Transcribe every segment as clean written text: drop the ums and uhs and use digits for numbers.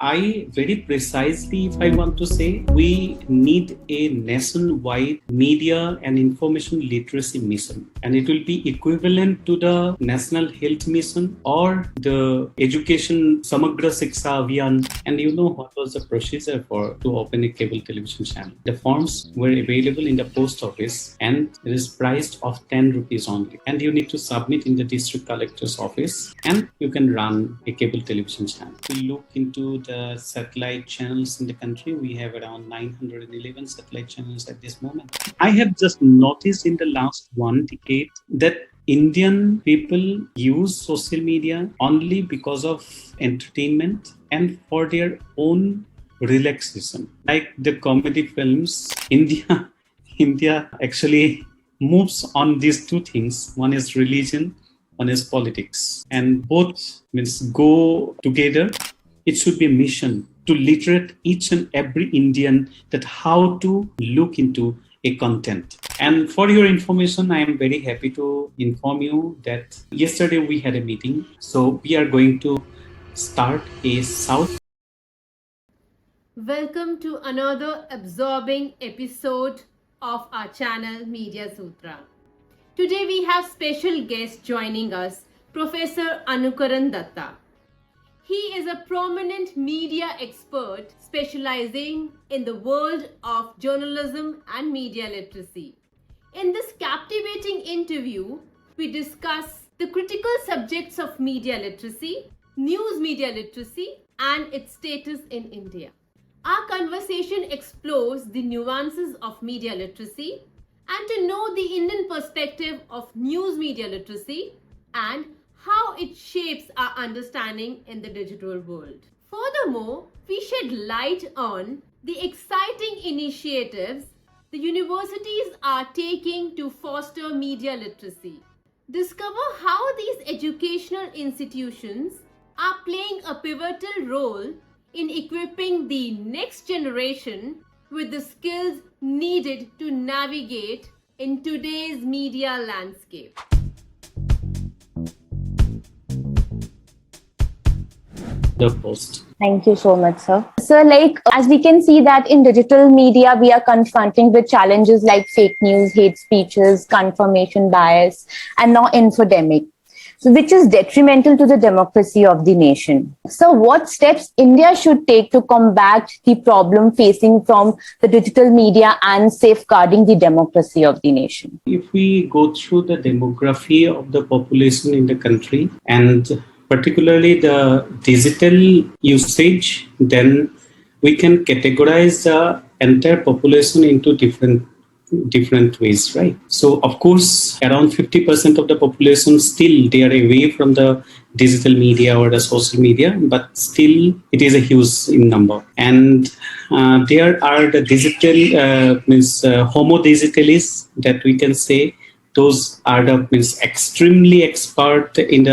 I very precisely, if I want to say, we need a nationwide media and information literacy mission, and it will be equivalent to the National Health Mission or the Education Samagra Shiksha Abhiyan. And you know what was the procedure for to open a cable television channel? The forms were available in the post office, and it is priced of 10 rupees only. And you need to submit in the district collector's office, and you can run a cable television channel. We look into the satellite channels in the country. We have around 911 satellite channels at this moment. I have just noticed in the last 1 decade that Indian people use social media only because of entertainment and for their own relaxation. Like the comedy films, India actually moves on these two things. One is religion, one is politics, and both means go together. It should be a mission to literate each and every Indian that how to look into a content. And for your information, I am very happy to inform you that yesterday we had a meeting. So we are going to start a South. Welcome to another absorbing episode of our channel Media Sutra. Today we have special guest joining us, Professor Ankuran Dutta. He is a prominent media expert specializing in the world of journalism and media literacy. In this captivating interview, we discuss the critical subjects of media literacy, news media literacy, and its status in India. Our conversation explores the nuances of media literacy and to know the Indian perspective of news media literacy and how it shapes our understanding in the digital world. Furthermore, we shed light on the exciting initiatives the universities are taking to foster media literacy. Discover how these educational institutions are playing a pivotal role in equipping the next generation with the skills needed to navigate in today's media landscape. The post. Thank you so much, sir. So, as we can see that in digital media, we are confronting with challenges like fake news, hate speeches, confirmation bias, and now infodemic, which is detrimental to the democracy of the nation. So, what steps India should take to combat the problem facing from the digital media and safeguarding the democracy of the nation? If we go through the demography of the population in the country and particularly the digital usage, then we can categorize the entire population into different ways, right? So, of course, around 50% of the population still they are away from the digital media or the social media, but still it is a huge in number. And there are the digital homo digitalis that we can say. Those are the extremely expert in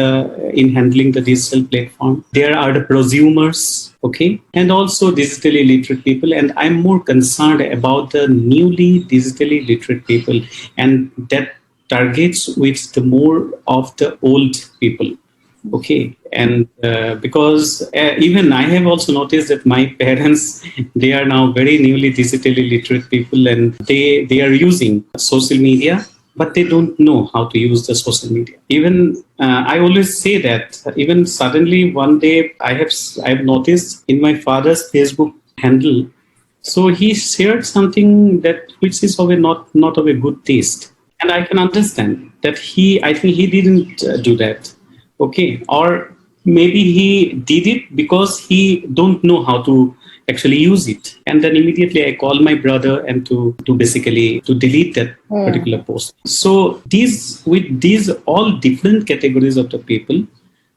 handling the digital platform. There are the prosumers, okay, and also digitally literate people. And I'm more concerned about the newly digitally literate people, and that targets with the more of the old people, okay. And because even I have also noticed that my parents, they are now very newly digitally literate people, and they are using social media, but they don't know how to use the social media. Even I always say that even suddenly one day I've noticed in my father's Facebook handle, so he shared something that which is of a not of a good taste, and I can understand that I think he didn't do that, okay, or maybe he did it because he don't know how to actually use it. And then immediately I call my brother and to basically to delete that particular post. So with these all different categories of the people,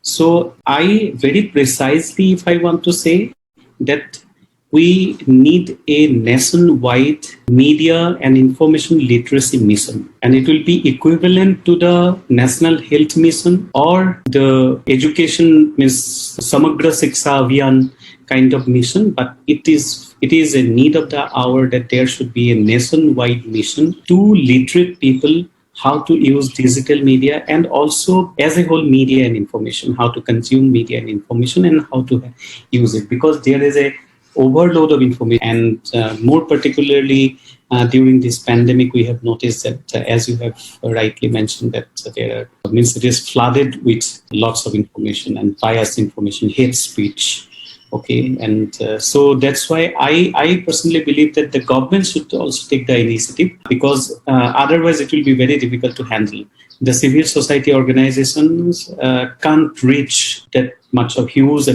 so I very precisely, if I want to say, that we need a nationwide media and information literacy mission, and it will be equivalent to the National Health Mission or the Education Samagra Shiksha Abhiyan kind of mission, but it is a need of the hour that there should be a nationwide mission to literate people how to use digital media, and also as a whole media and information, how to consume media and information and how to use it, because there is a overload of information. And more particularly during this pandemic, we have noticed that, as you have rightly mentioned, that there means it is flooded with lots of information and biased information, hate speech. Okay, and so that's why I personally believe that the government should also take the initiative, because otherwise it will be very difficult to handle. The civil society organizations can't reach that much of a huge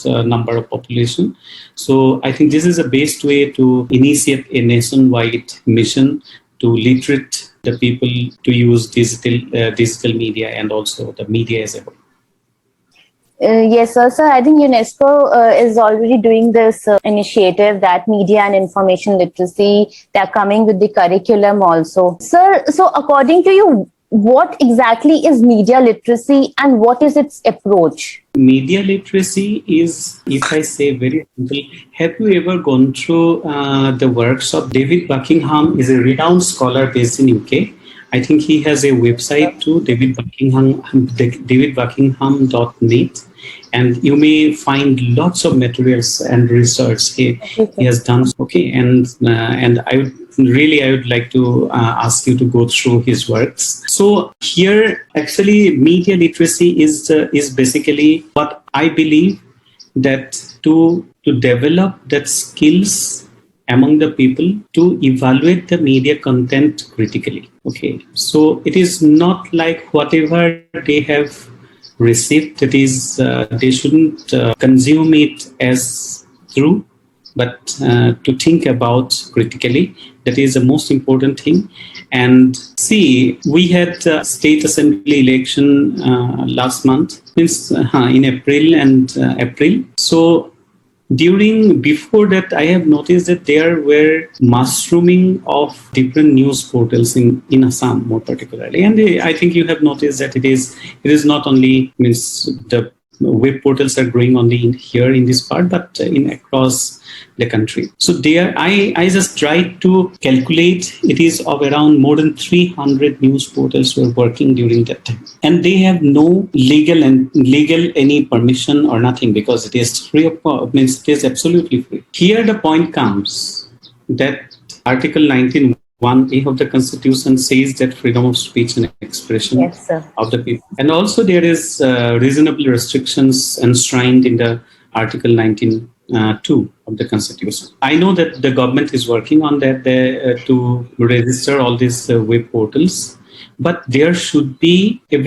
number of population. So I think this is the best way to initiate a nationwide mission to literate the people to use digital media and also the media as a whole. Yes, sir. Sir, I think UNESCO is already doing this initiative, that media and information literacy. They're coming with the curriculum also. Sir, so according to you, what exactly is media literacy and what is its approach? Media literacy is, if I say very simple, have you ever gone through the works of David Buckingham? Is a renowned scholar based in UK. I think he has a website too, davidbuckingham.net, and you may find lots of materials and research he has done. Okay, and I would like to ask you to go through his works. So here, actually, media literacy is basically what I believe, that to develop that skills among the people to evaluate the media content critically. Okay, so it is not like whatever they have received, that is, they shouldn't consume it as true, but to think about critically. That is the most important thing. And see, we had state assembly election last month, means in April. So before that, I have noticed that there were mushrooming of different news portals in Assam, more particularly. And I think you have noticed that it is not only, means the web portals are growing only here in this part, but in across the country. So there, I just tried to calculate. It is of around more than 300 news portals were working during that time, and they have no legal any permission or nothing, because it is free of, means it is absolutely free. Here the point comes that Article 19(1)(a) of the Constitution says that freedom of speech and expression of the people. And also there is reasonable restrictions enshrined in the Article 19(2) of the Constitution. I know that the government is working on that to register all these web portals, but there should be a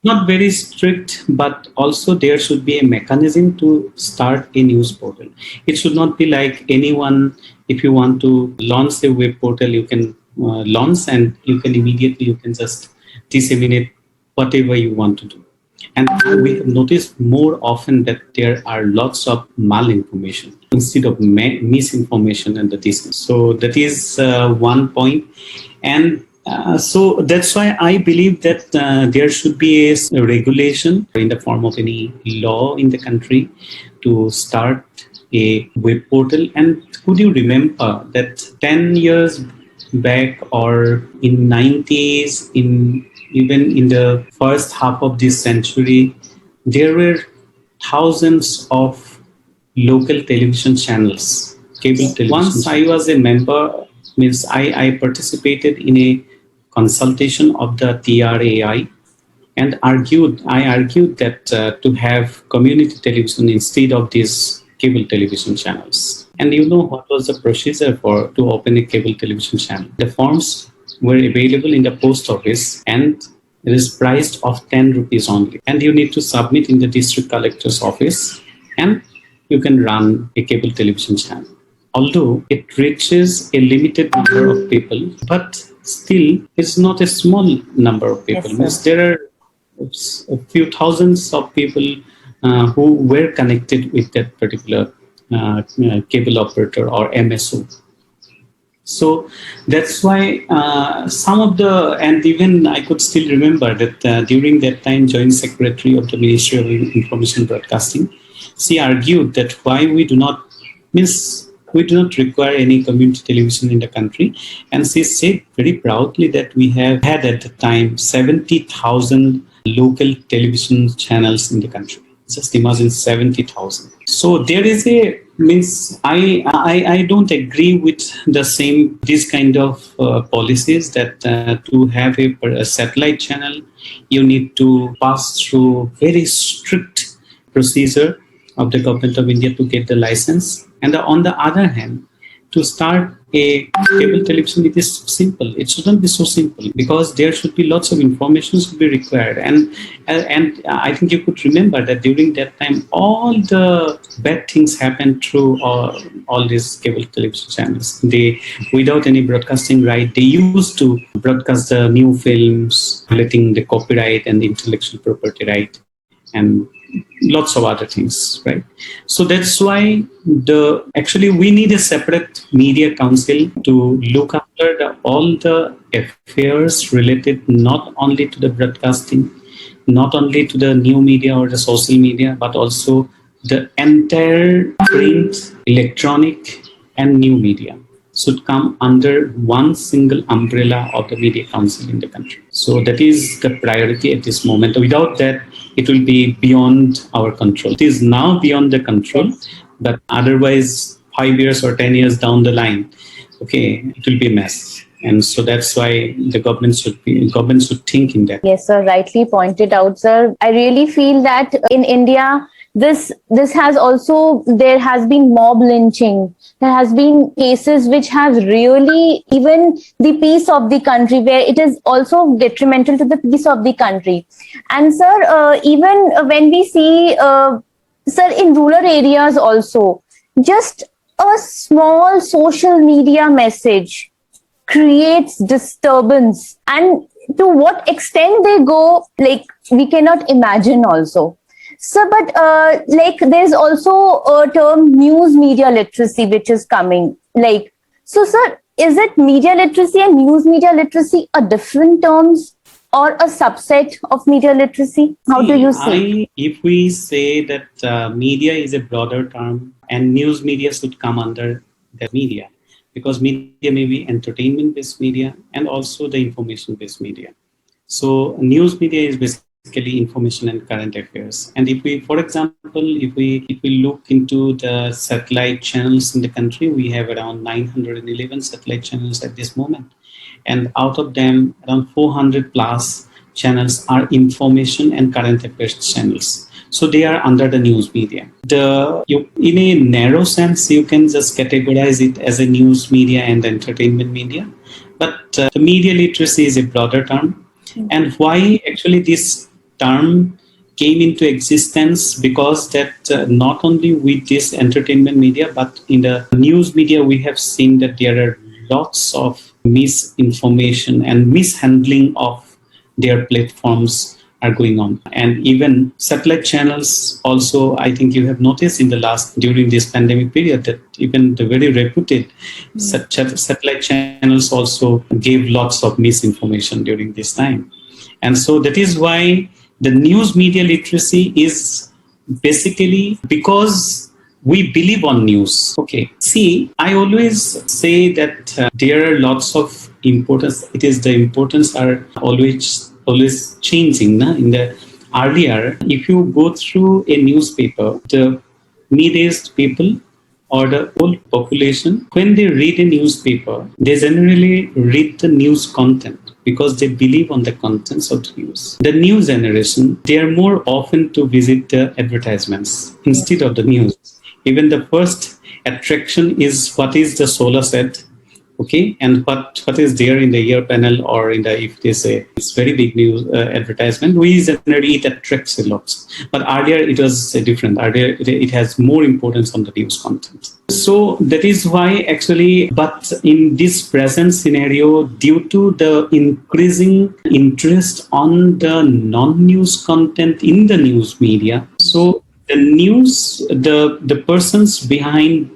not very strict, but also there should be a mechanism to start a news portal. It should not be like anyone, if you want to launch a web portal, you can launch and you can just disseminate whatever you want to do. And we have noticed more often that there are lots of malinformation instead of misinformation and the distance. So that is one point. And so that's why I believe that there should be a regulation in the form of any law in the country to start a web portal. And could you remember that 10 years back, or in 90s, even in the first half of this century, there were thousands of local television channels, cable television. Once I was a member, means I participated in a consultation of the TRAI, and I argued that to have community television instead of these cable television channels. And you know what was the procedure to open a cable television channel? The forms were available in the post office, and it is priced of 10 rupees only. And you need to submit in the district collector's office, and you can run a cable television channel. Although it reaches a limited number of people, but still it's not a small number of people. Yes, there are a few thousands of people who were connected with that particular cable operator or MSO. So that's why and even I could still remember that during that time, Joint Secretary of the Ministry of Information Broadcasting, she argued that why we do not, we do not require any community television in the country. And she said very proudly that we have had at the time 70,000 local television channels in the country. Just imagine 70,000. So there is a means I don't agree with the same this kind of policies that to have a satellite channel you need to pass through very strict procedure of the government of India to get the license. And on the other hand, to start a cable television, it is simple. It shouldn't be so simple because there should be lots of information should be required. And I think you could remember that during that time, all the bad things happened through all these cable television channels. They, without any broadcasting right, they used to broadcast the new films, violating the copyright and the intellectual property right, and lots of other things, right? So that's why actually we need a separate media council to look after all the affairs related not only to the broadcasting, not only to the new media or the social media, but also the entire print, electronic, and new media should come under one single umbrella of the media council in the country. So that is the priority at this moment. Without that, it will be beyond our control. It is now beyond the control, but otherwise 5 years or 10 years down the line, okay, it will be a mess. And so that's why the government should think in that. Yes, sir, rightly pointed out, sir. I really feel that in India, this has also, there has been mob lynching. There has been cases which have really even the peace of the country, where it is also detrimental to the peace of the country. And sir, even when we see, sir, in rural areas also, just a small social media message creates disturbance, and to what extent they go, like, we cannot imagine also. So, but like, there's also a term news media literacy which is coming. Like, so sir, is it media literacy and news media literacy are different terms or a subset of media literacy? How do you see? If we say that media is a broader term and news media should come under the media, because media may be entertainment-based media and also the information-based media. So news media is basically information and current affairs. And if we, for example, if we look into the satellite channels in the country, we have around 911 satellite channels at this moment. And out of them, around 400 plus channels are information and current affairs channels. So they are under the news media. In a narrow sense, you can just categorize it as a news media and entertainment media. But the media literacy is a broader term. And why actually this term came into existence? Because that not only with this entertainment media, but in the news media, we have seen that there are lots of misinformation and mishandling of their platforms are going on. And even satellite channels also, I think you have noticed during this pandemic period, that even the very reputed satellite channels also gave lots of misinformation during this time. And so that is why the news media literacy is basically because we believe on news. Okay. See, I always say that there are lots of importance. It is the importance are always changing. In the earlier, if you go through a newspaper, the mid-aged people or the old population, when they read a newspaper, they generally read the news content because they believe on the contents of the news. The new generation, they are more often to visit the advertisements instead of the news. Even the first attraction is what is the solar set, okay, and what is there in the year panel, or in the, if they say it's very big news advertisement, we generally, it attracts a lot. But earlier it was different. Earlier it has more importance on the news content. So that is why actually, but in this present scenario, due to the increasing interest on the non-news content in the news media, so the news, the persons behind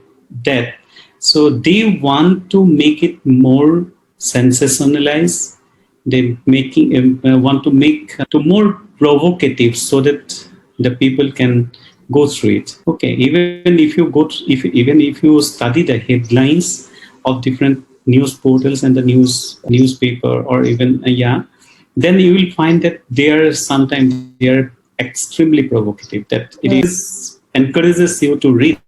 that, so they want to make it more sensationalized. They want to make to more provocative, so that the people can go through it. Okay, even if you even if you study the headlines of different news portals and the newspaper, or even then you will find that they are extremely provocative. That it is encourages you to read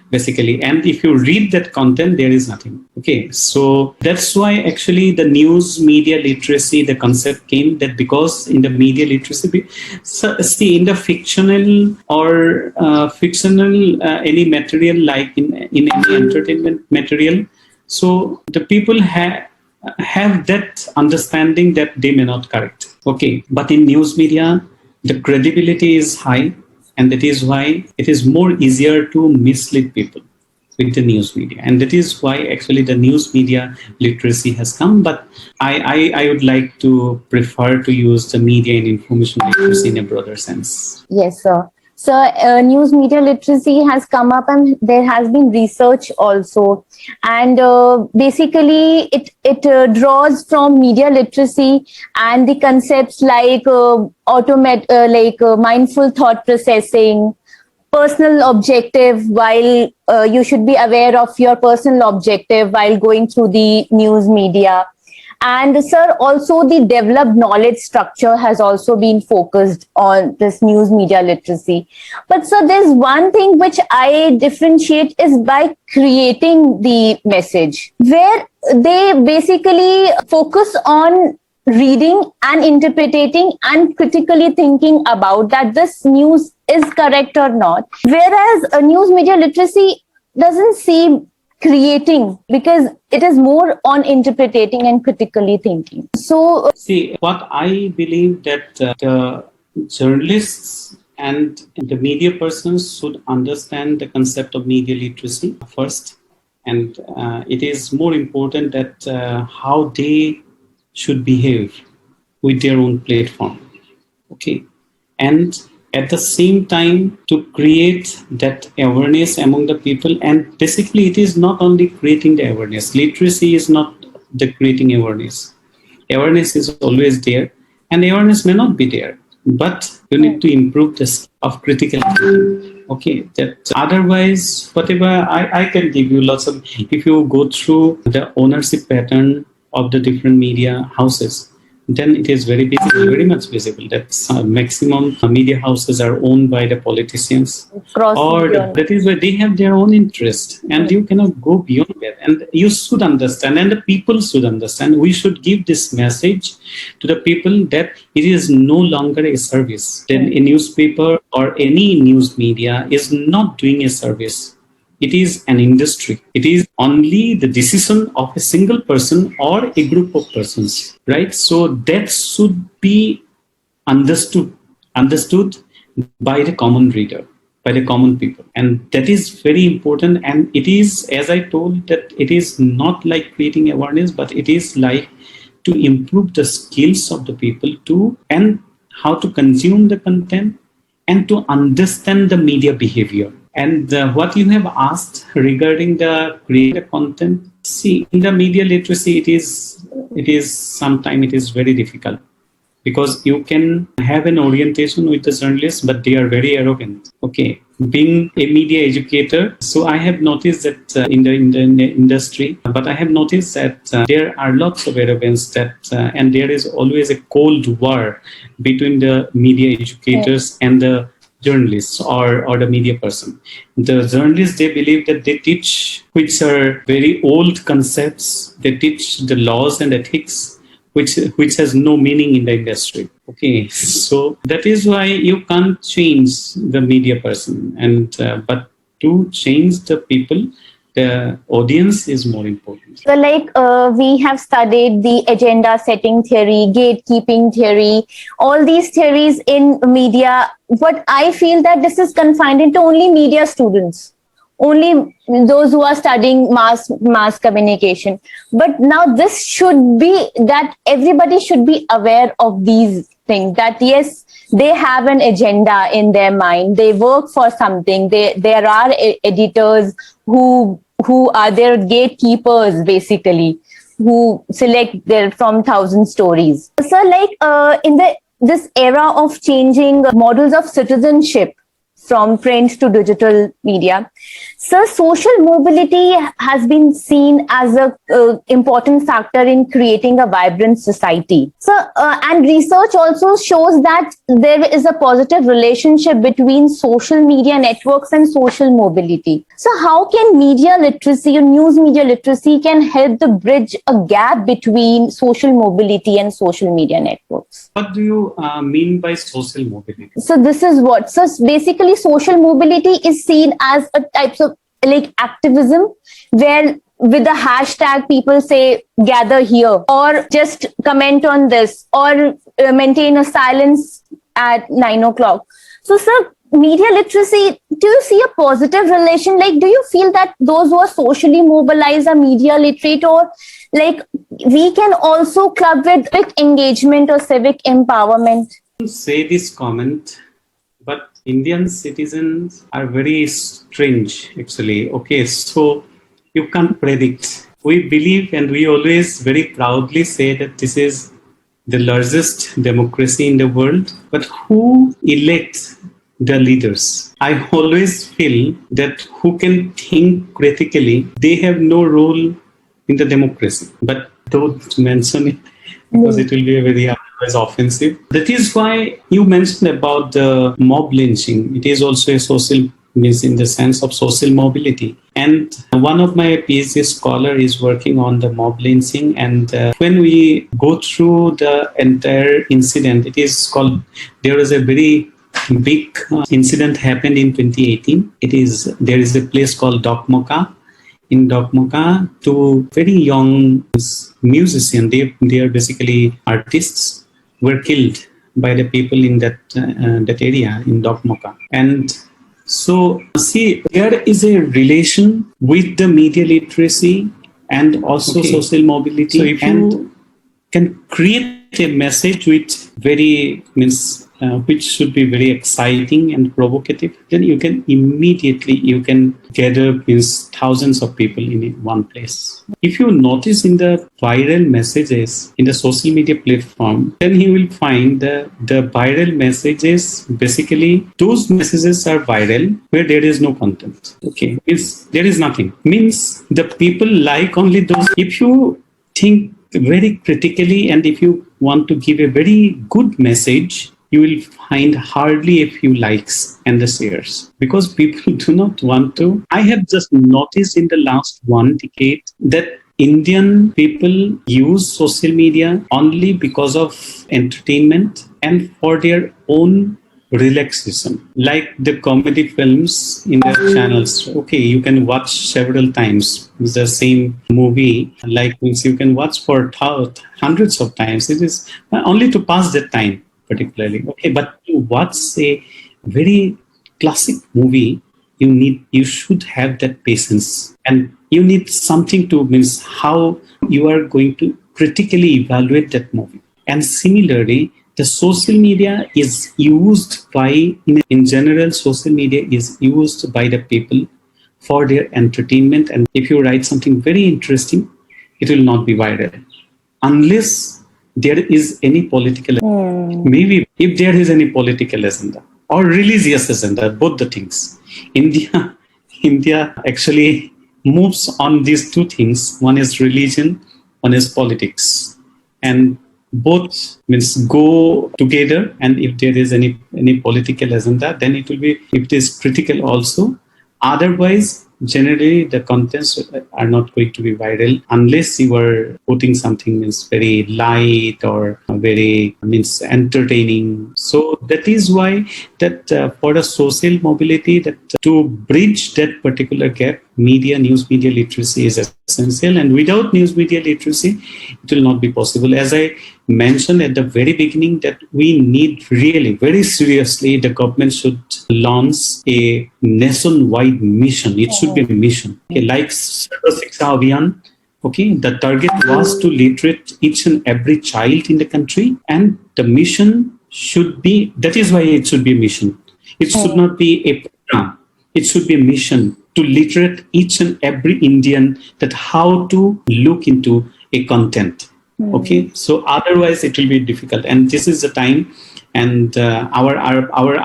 basically, and if you read that content, there is nothing. Okay, so that's why actually the news media literacy, the concept came, that because in the media literacy, so see, in the fictional or fictional any material, like in any entertainment material, so the people have that understanding that they may not correct. Okay, but in news media, the credibility is high, and that is why it is more easier to mislead people with the news media, and that is why actually the news media literacy has come. But I would like to prefer to use the media and information literacy in a broader sense. Yes, sir. So, news media literacy has come up, and there has been research also. And basically, it draws from media literacy and the concepts like mindful thought processing, personal objective, while you should be aware of your personal objective while going through the news media. And sir, also the developed knowledge structure has also been focused on this news media literacy. But sir, there's one thing which I differentiate is by creating the message, where they basically focus on reading and interpreting and critically thinking about that this news is correct or not. Whereas a news media literacy doesn't seem creating, because it is more on interpreting and critically thinking. So see, what I believe, that the journalists and the media persons should understand the concept of media literacy first, and it is more important that how they should behave with their own platform. Okay, and at the same time to create that awareness among the people. And basically it is not only creating the awareness. Literacy is not the creating awareness. Awareness is always there, and awareness may not be there, but you need to improve the skill of critical thinking. Okay, that otherwise whatever I can give you lots of, if you go through the ownership pattern of the different media houses, then it is very visible, very much visible, that maximum media houses are owned by the politicians, that is where they have their own interest, and you cannot go beyond that. And you should understand, and the people should understand. We should give this message to the people that it is no longer a service. Then a newspaper or any news media is not doing a service. It is an industry. It is only the decision of a single person or a group of persons, right? So that should be understood by the common reader, by the common people. And that is very important. And it is, as I told, that it is not like creating awareness, but it is like to improve the skills of the people and how to consume the content and to understand the media behavior. And what you have asked regarding the creator content, see, in the media literacy, it is sometimes it is very difficult, because you can have an orientation with the journalists, but they are very arrogant. Okay, being a media educator, so I have noticed that in the industry, but I have noticed that there are lots of arrogance, and there is always a cold war between the media educators and the journalists or the media person. The journalists, they believe that they teach, which are very old concepts. They teach the laws and ethics, which has no meaning in the industry. Okay, so that is why you can't change the media person, and but to change the people, the audience is more important. So we have studied the agenda setting theory, gatekeeping theory, all these theories in media. What I feel that this is confined into only media students, only those who are studying mass communication. But now this should be that everybody should be aware of these things, that yes, they have an agenda in their mind. They work for something. There are editors who are their gatekeepers, basically, who select their from 1,000 stories. So in this era of changing models of citizenship, from print to digital media. So social mobility has been seen as a important factor in creating a vibrant society. So, and research also shows that there is a positive relationship between social media networks and social mobility. So, how can media literacy or news media literacy can help to bridge a gap between social mobility and social media networks? What do you mean by social mobility? So this is what. So basically, social mobility is seen as a type of like activism where with the hashtag people say gather here or just comment on this or maintain a silence at 9 o'clock. So sir, media literacy, do you see a positive relation? Like, do you feel that those who are socially mobilized are media literate, or like we can also club with civic engagement or civic empowerment? Say this comment, but Indian citizens are very strange actually. Okay, so you can't predict. We believe and we always very proudly say that this is the largest democracy in the world, but who elects the leaders? I always feel that who can think critically, they have no role in the democracy. But don't mention it because it will be a very otherwise offensive. That is why you mentioned about the mob lynching. It is also a social means in the sense of social mobility. And one of my PhD scholar is working on the mob lynching. And when we go through the entire incident, it is called, there is a very big incident happened in 2018. There is a place called Dokmoka. In Dokmoka, two very young musicians, they are basically artists, were killed by the people in that area in Dokmoka. And so, see, there is a relation with the media literacy and also social mobility. So if you can create a message which which should be very exciting and provocative, then you can immediately gather thousands of people in one place. If you notice in the viral messages in the social media platform, then you will find the viral messages, basically those messages are viral where there is no content. Okay, there is nothing. Means the people like only those. If you think very critically and if you want to give a very good message, you will find hardly a few likes and the shares because people do not want to. I have just noticed in the last 1 decade that Indian people use social media only because of entertainment and for their own relaxation, like the comedy films in the channels. Okay, you can watch several times the same movie, like means you can watch for hundreds of times. It is only to pass the time particularly. Okay, but to watch a very classic movie, you should have that patience and you need something to means how you are going to critically evaluate that movie. And similarly, the social media is used in general, social media is used by the people for their entertainment. And if you write something very interesting, it will not be viral unless there is any political maybe if there is any political agenda or religious agenda, both the things. India actually moves on these two things. One is religion, one is politics. And both means go together, and if there is any political agenda, then it will be, if it is critical also. Otherwise, generally the contents are not going to be viral unless you are putting something means very light or very means entertaining. So that is why that for a social mobility, that to bridge that particular gap, news media literacy is essential, and without news media literacy it will not be possible. As I mentioned at the very beginning, that we need really very seriously, the government should launch a nationwide mission. It should be a mission, okay, like Sarva Shiksha Abhiyan. Okay, the target was to literate each and every child in the country, and the mission should be, that is why it should be a mission. It should not be a program. It should be a mission to literate each and every Indian that how to look into a content. Okay, so otherwise it will be difficult. And this is the time And our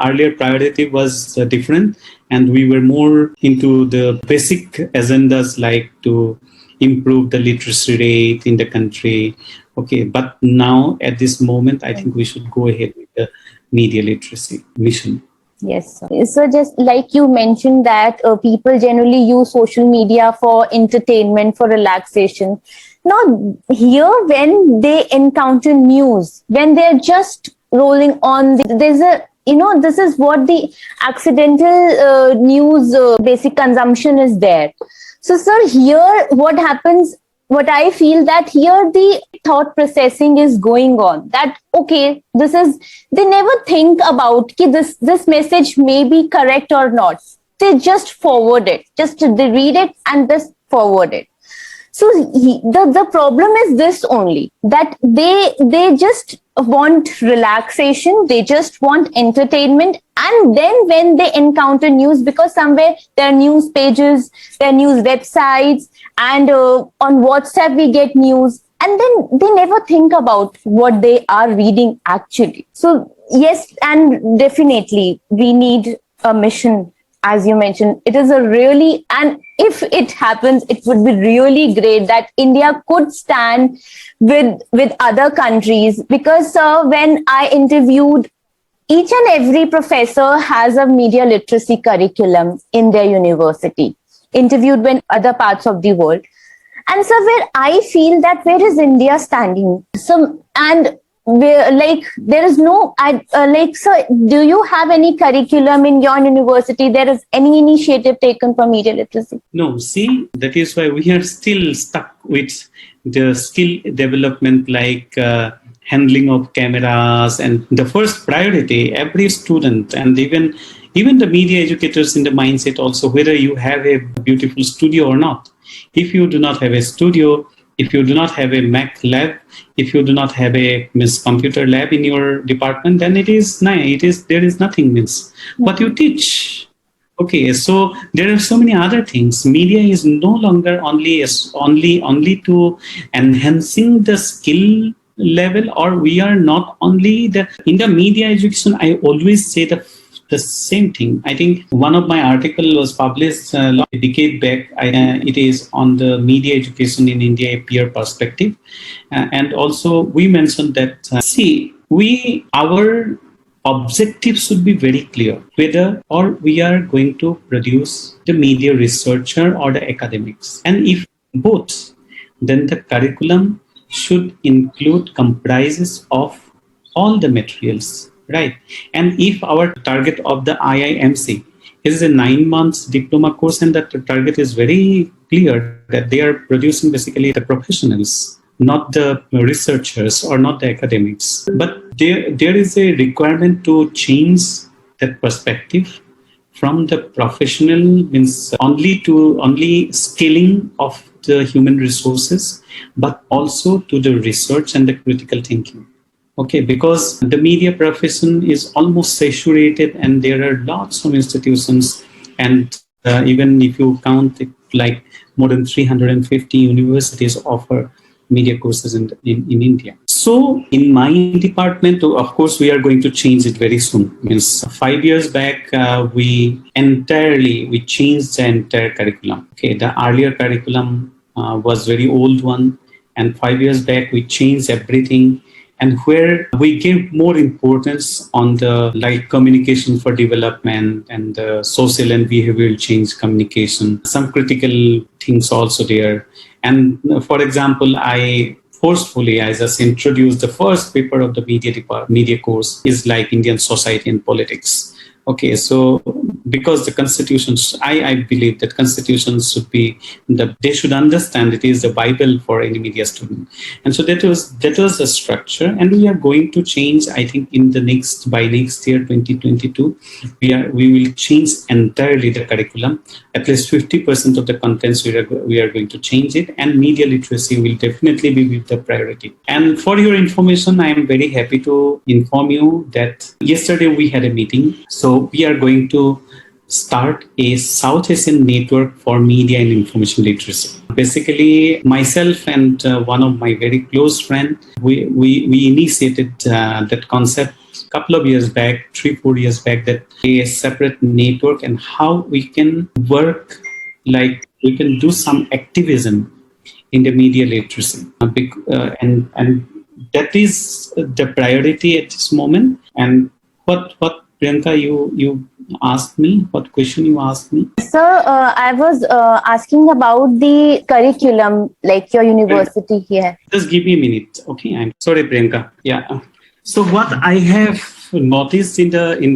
earlier priority was different, and we were more into the basic agendas like to improve the literacy rate in the country. Okay, but now at this moment, I think we should go ahead with the media literacy mission. Yes, sir. So just like you mentioned that people generally use social media for entertainment, for relaxation. Now, here when they encounter news, when they're just rolling on, there's a, this is what the accidental news basic consumption is there. So, sir, here what happens, what I feel that here the thought processing is going on. That okay, this is, they never think about ki this message may be correct or not. They just forward it. Just they read it and just forward it. So the problem is this only, that they just want relaxation, they just want entertainment, and then when they encounter news, because somewhere there are news pages, there are news websites, and on WhatsApp we get news, and then they never think about what they are reading actually. So yes, and definitely we need a mission. As you mentioned, it is a really, and if it happens, it would be really great that India could stand with other countries, because when I interviewed, each and every professor has a media literacy curriculum in their university, interviewed when other parts of the world. And so where I feel that where is India standing? So, and like there is no like, so do you have any curriculum in your university? There is any initiative taken for media literacy? No, see, that is why we are still stuck with the skill development, like handling of cameras, and the first priority every student, and even the media educators in the mindset also, whether you have a beautiful studio or not. If you do not have a studio, if you do not have a Mac lab, if you do not have a computer lab in your department, then there is nothing what you teach. Okay, so there are so many other things. Media is no longer only to enhancing the skill level, or we are not only in the media education. I always say the same thing. I think one of my article was published a decade back. It is on the media education in India, Ep4 perspective. And also we mentioned that, our objective should be very clear, whether or we are going to produce the media researcher or the academics. And if both, then the curriculum should comprises of all the materials. Right. And if our target of the IIMC is a 9 months diploma course, and that the target is very clear that they are producing basically the professionals, not the researchers or not the academics. But there is a requirement to change that perspective from the professional means only scaling of the human resources, but also to the research and the critical thinking. Okay, because the media profession is almost saturated, and there are lots of institutions, and even if you count it, like more than 350 universities offer media courses in India. So in my department, of course, we are going to change it very soon. Means 5 years back, we changed the entire curriculum. Okay, the earlier curriculum was very old one, and 5 years back we changed everything. And where we give more importance on the communication for development and the social and behavioral change communication, some critical things also there. And for example, I just introduced the first paper of the media course is like Indian society and politics. Okay, so because the constitutions, I believe that constitutions should be they should understand it is the Bible for any media student, and so that was the structure, and we are going to change. I think by next year, 2022, we will change entirely the curriculum. At least 50% of the contents we are going to change it, and media literacy will definitely be with the priority. And for your information, I am very happy to inform you that yesterday we had a meeting. So we are going to start a South Asian network for media and information literacy. Basically, myself and one of my very close friends, we initiated that concept couple of years back, 3-4 years back, that a separate network and how we can work, like we can do some activism in the media literacy, and that is the priority at this moment. And what Priyanka, you asked me, what question you asked me? Sir, I was asking about the curriculum, like your university here. Just give me a minute, okay? I'm sorry, Priyanka. Yeah. So what I have noticed in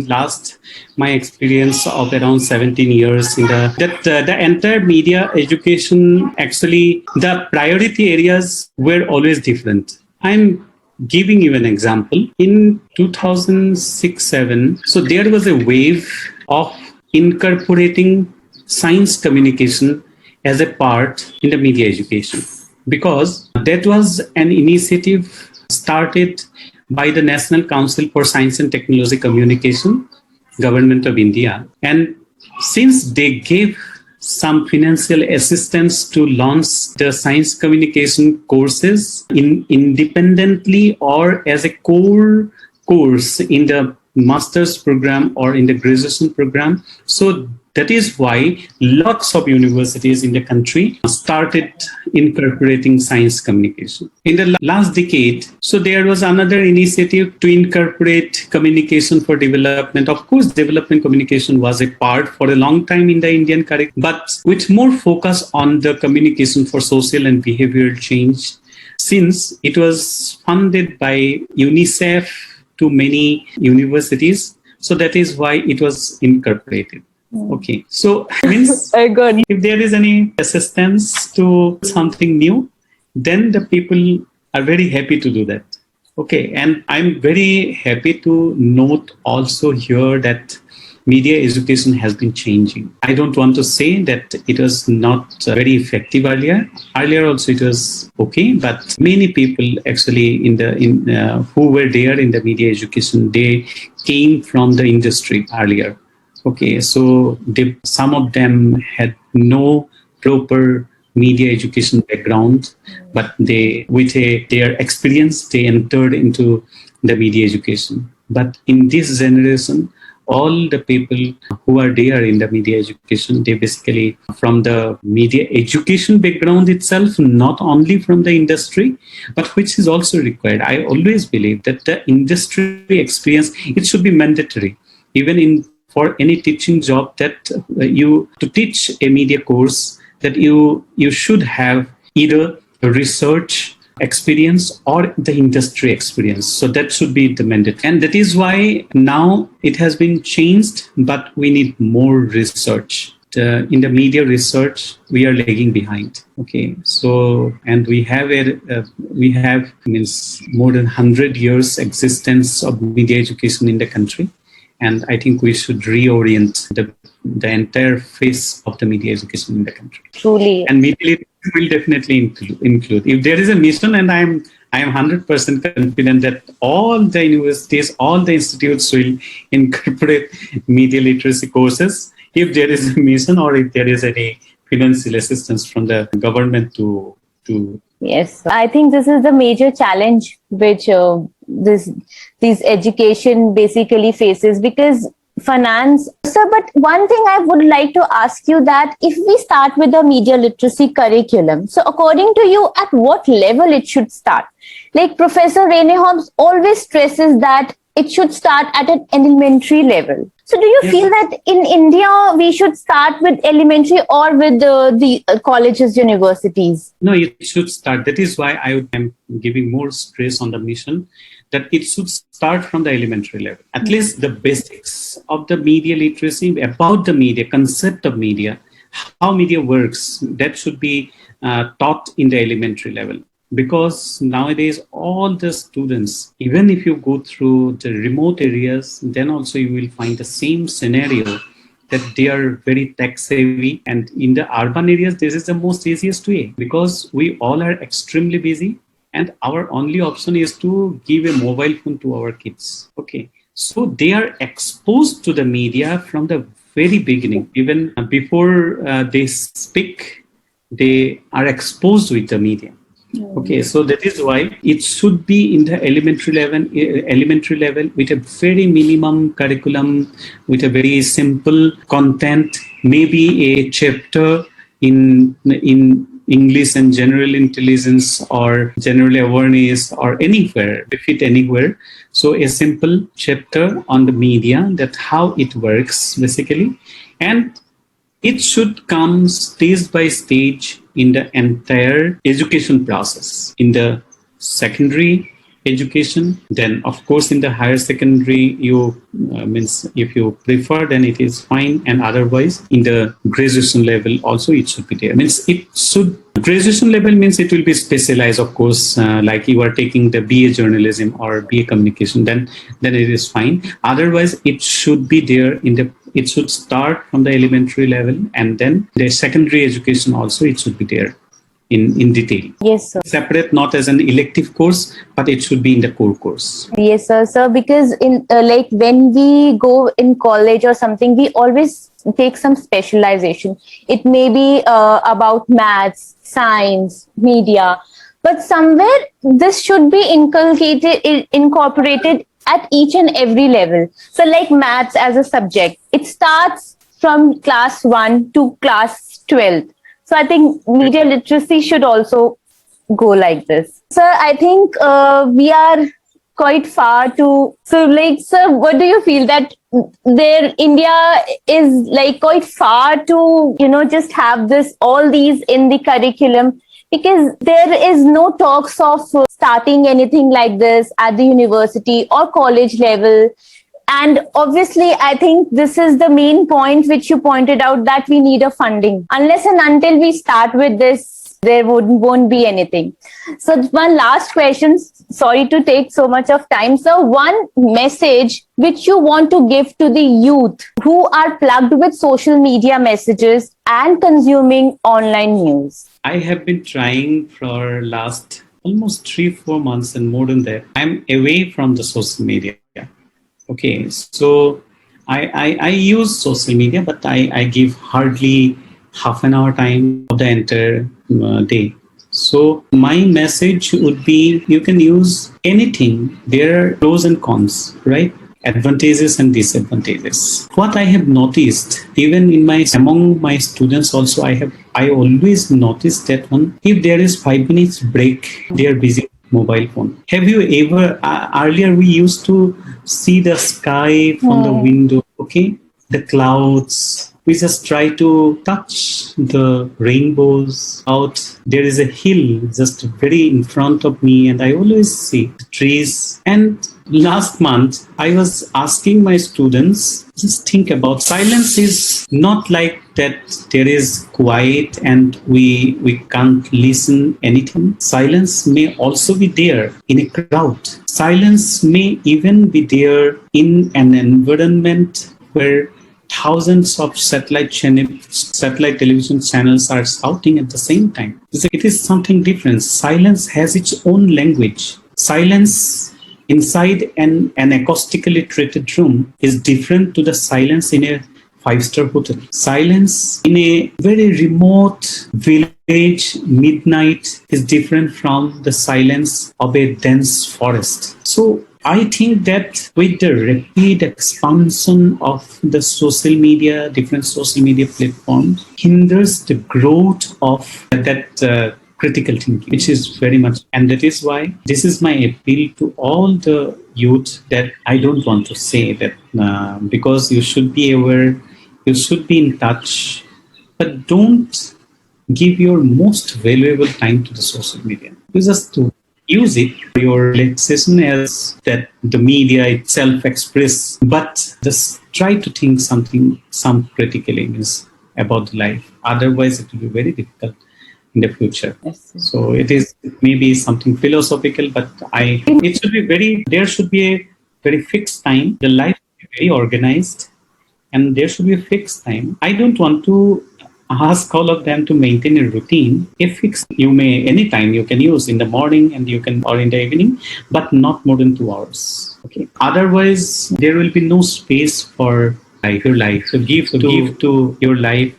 last my experience of around 17 years the entire media education, actually the priority areas were always different. I'm giving you an example. In 2006-7, so there was a wave of incorporating science communication as a part in the media education, because that was an initiative started by the National Council for Science and Technology Communication, Government of India. And since they gave some financial assistance to launch the science communication courses independently or as a core course in the master's program or in the graduation program, so that is why lots of universities in the country started incorporating science communication. In the last decade, so there was another initiative to incorporate communication for development. Of course, development communication was a part for a long time in the Indian curriculum, but with more focus on the communication for social and behavioral change, since it was funded by UNICEF to many universities. So that is why it was incorporated. Okay, so means if there is any assistance to something new, then the people are very happy to do that. Okay, and I'm very happy to note also here that media education has been changing. I don't want to say that it was not very effective earlier. Earlier also it was okay, but many people actually who were there in the media education, they came from the industry earlier. Okay, so some of them had no proper media education background, but with their experience, they entered into the media education. But in this generation, all the people who are there in the media education, they basically from the media education background itself, not only from the industry, but which is also required. I always believe that the industry experience, it should be mandatory, even for any teaching job, that to teach a media course, that you should have either a research experience or the industry experience. So that should be the mandate. And that is why now it has been changed, but we need more research. In the media research, we are lagging behind. Okay, so and we have more than 100 years existence of media education in the country. And I think we should reorient the entire face of the media education in the country. Truly. And media literacy will definitely include. If there is a mission, and I am 100% confident that all the universities, all the institutes will incorporate media literacy courses, if there is a mission or if there is any financial assistance from the government to. Yes, I think this is the major challenge which this education basically faces, because finance. Sir, but one thing I would like to ask you, that if we start with the media literacy curriculum, so according to you, at what level it should start? Like Professor Reinholz always stresses that it should start at an elementary level. So do you feel that in India, we should start with elementary or with the colleges, universities? No, it should start. That is why I am giving more stress on the mission, that it should start from the elementary level. At least the basics of the media literacy, about the media, concept of media, how media works, that should be taught in the elementary level. Because nowadays, all the students, even if you go through the remote areas, then also you will find the same scenario, that they are very tech savvy. And in the urban areas, this is the most easiest way, because we all are extremely busy. And our only option is to give a mobile phone to our kids. Okay. So they are exposed to the media from the very beginning. Even before they speak, they are exposed with the media. Okay, so that is why it should be in the elementary level with a very minimum curriculum, with a very simple content, maybe a chapter in English and general intelligence or general awareness or anywhere, fit anywhere. So a simple chapter on the media, that how it works basically, and it should come stage by stage in the entire education process. In the secondary education, then of course in the higher secondary, you means if you prefer, then it is fine, and otherwise in the graduation level also it should be there. Means it should graduation level means it will be specialized, of course, like you are taking the BA journalism or BA communication, then it is fine. Otherwise, it should be there in the. It should start from the elementary level, and then the secondary education also it should be there in detail. Yes, sir. Separate, not as an elective course, but it should be in the core course. Yes, sir. Because in like when we go in college or something, we always take some specialization. It may be about maths, science, media, but somewhere this should be incorporated at each and every level. So like maths as a subject, it starts from class 1 to class 12. So I think media literacy should also go like this. Sir, I think we are quite far to. So, like, sir, what do you feel that India is like quite far to, just have all these in the curriculum? Because there is no talks of starting anything like this at the university or college level. And obviously, I think this is the main point which you pointed out, that we need a funding. Unless and until we start with this, there won't be anything. So one last question. Sorry to take so much of time, sir. One message which you want to give to the youth who are plugged with social media messages and consuming online news. I have been trying for last almost 3-4 months and more than that. I'm away from the social media. Okay, so I use social media, but I give hardly half an hour time of the entire day. So my message would be, you can use anything. There are pros and cons, right? Advantages and disadvantages. What I have noticed, even among my students also, I always noticed that if there is 5 minutes break, they are busy with mobile phone. Have you ever, earlier we used to see the sky from the window, okay? The clouds. We just try to touch the rainbows out. There is a hill just very in front of me, and I always see the trees. And last month, I was asking my students, just think about silence is not like that there is quiet and we can't listen anything. Silence may also be there in a crowd. Silence may even be there in an environment where thousands of satellite television channels are shouting at the same time. It is something different. Silence has its own language. Silence inside an acoustically treated room is different to the silence in a 5-star hotel. Silence in a very remote village midnight is different from the silence of a dense forest. So I think that with the rapid expansion of the social media, different social media platforms, hinders the growth of that critical thinking, which is very much, and that is why this is my appeal to all the youth, that I don't want to say that because you should be aware, you should be in touch, but don't give your most valuable time to the social media. You just to use it for your relaxation, as that the media itself express, but just try to think some critically means about the life. Otherwise, it will be very difficult in the future. Yes. So it may be something philosophical, but there should be a very fixed time. The life should be very organized, and there should be a fixed time. I don't want to ask all of them to maintain a routine. If fixed, you may anytime you can use in the morning and you can, or in the evening, but not more than 2 hours. Okay. Otherwise, there will be no space for your life. So give to your life,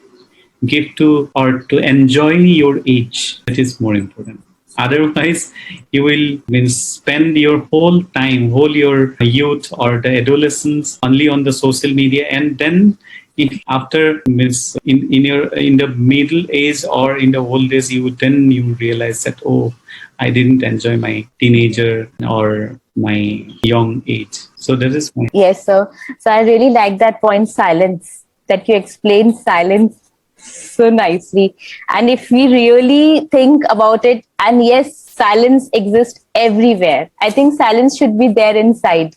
give to or to enjoy your age. That is more important. Otherwise, you will spend your whole time, whole your youth or the adolescence only on the social media, and then if after in the middle age or in the old age, you realize that, oh, I didn't enjoy my teenager or my young age. So that is my Yes, sir. So I really like that point, silence, that you explained silence so nicely. And if we really think about it, and yes, silence exists everywhere. I think silence should be there inside.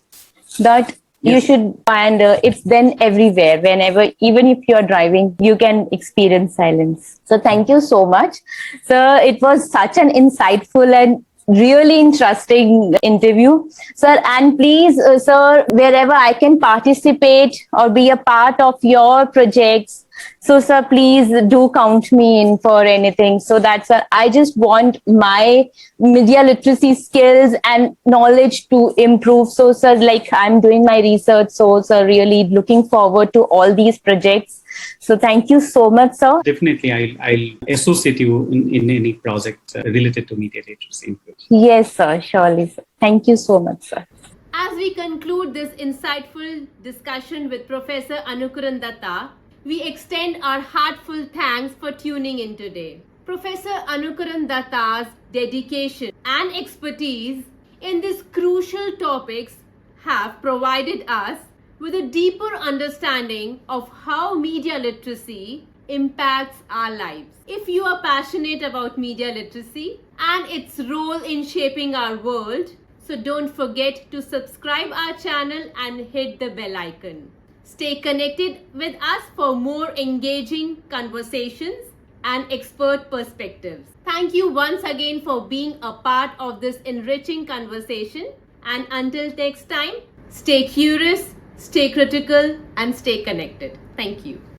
That you yes. should find it's then everywhere. Whenever, even if you're driving, you can experience silence. So thank you so much. So it was such an insightful and really interesting interview, sir. And please, sir, wherever I can participate or be a part of your projects, so sir, please do count me in for anything. So that's I just want my media literacy skills and knowledge to improve. So sir, like I'm doing my research, so sir, really looking forward to all these projects. So thank you so much, sir. Definitely, I'll associate you in any project related to media literacy in future. Yes, sir, surely, sir. Thank you so much, sir. As we conclude this insightful discussion with Professor Ankuran Dutta, we extend our heartfelt thanks for tuning in today. Professor Ankuran Dutta's dedication and expertise in these crucial topics have provided us with a deeper understanding of how media literacy impacts our lives. If you are passionate about media literacy and its role in shaping our world, so don't forget to subscribe our channel and hit the bell icon. Stay connected with us for more engaging conversations and expert perspectives. Thank you once again for being a part of this enriching conversation. And until next time, stay curious, stay critical, and stay connected. Thank you.